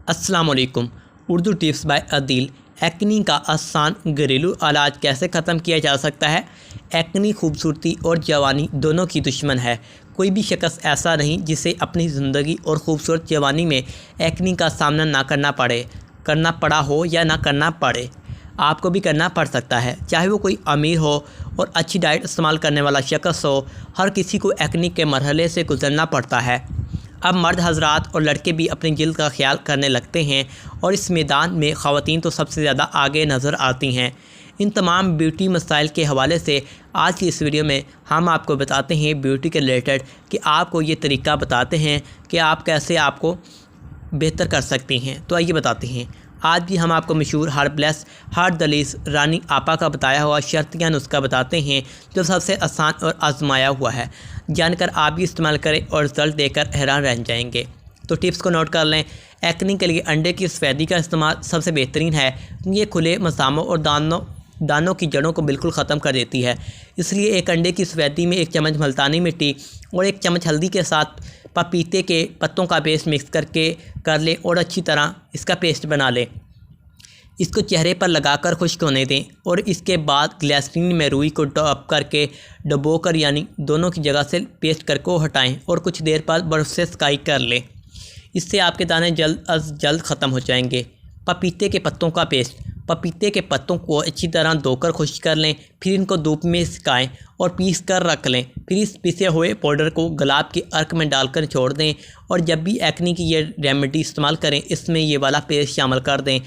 अस्सलाम वालेकुम। Urdu tips by Adeel. Acne का आसान घरेलू इलाज कैसे ख़त्म किया जा सकता है। एक्नी खूबसूरती और जवानी दोनों की दुश्मन है। कोई भी शख्स ऐसा नहीं जिसे अपनी ज़िंदगी और खूबसूरत जवानी में एक्नी का सामना ना करना पड़ा हो या ना करना पड़े। आपको भी करना पड़ सकता है, चाहे वो कोई अमीर हो और अच्छी डाइट इस्तेमाल करने वाला शख्स हो। हर किसी को एक्नी के मरहले से गुजरना पड़ता है। अब मर्द हजरात और लड़के भी अपनी जिल्द का ख्याल करने लगते हैं और इस मैदान में ख़वातीन तो सबसे ज़्यादा आगे नज़र आती हैं। इन तमाम ब्यूटी मसाइल के हवाले से आज की इस वीडियो में हम आपको बताते हैं ब्यूटी के रिलेटेड कि आपको ये तरीका बताते हैं कि आप कैसे आपको बेहतर कर सकते हैं। तो आइए बताते हैं। आज भी हम आपको मशहूर हर्बलेस हर्बदलीस रानी आपा का बताया हुआ शर्तिया नुस्खा बताते हैं जो सबसे आसान और आजमाया हुआ है। जानकर आप भी इस्तेमाल करें और रिज़ल्ट देकर हैरान रह जाएंगे। तो टिप्स को नोट कर लें। एक्नी के लिए अंडे की सफ़ेदी का इस्तेमाल सबसे बेहतरीन है। ये खुले मसामों और दानों की जड़ों को बिल्कुल ख़त्म कर देती है। इसलिए एक अंडे की सफ़ेदी में 1 चम्मच मुल्तानी मिट्टी और 1 चम्मच हल्दी के साथ पपीते के पत्तों का पेस्ट मिक्स कर लें और अच्छी तरह इसका पेस्ट बना लें। इसको चेहरे पर लगाकर खुश्क होने दें और इसके बाद ग्लिसरीन में रुई को डॉप करके डुबोकर यानी दोनों की जगह से पेस्ट करके हटाएं और कुछ देर बाद बर्फ़ से स्काई कर लें। इससे आपके दाने जल्द अज जल्द ख़त्म हो जाएंगे। पपीते के पत्तों का पेस्ट। पपीते के पत्तों को अच्छी तरह धोकर खुश्क कर लें, फिर इनको धूप में सुखाएं और पीस कर रख लें। फिर इस पिसे हुए पाउडर को गुलाब के अर्क में डालकर छोड़ दें और जब भी एक्नी की ये रेमेडी इस्तेमाल करें इसमें ये वाला पेस्ट शामिल कर दें।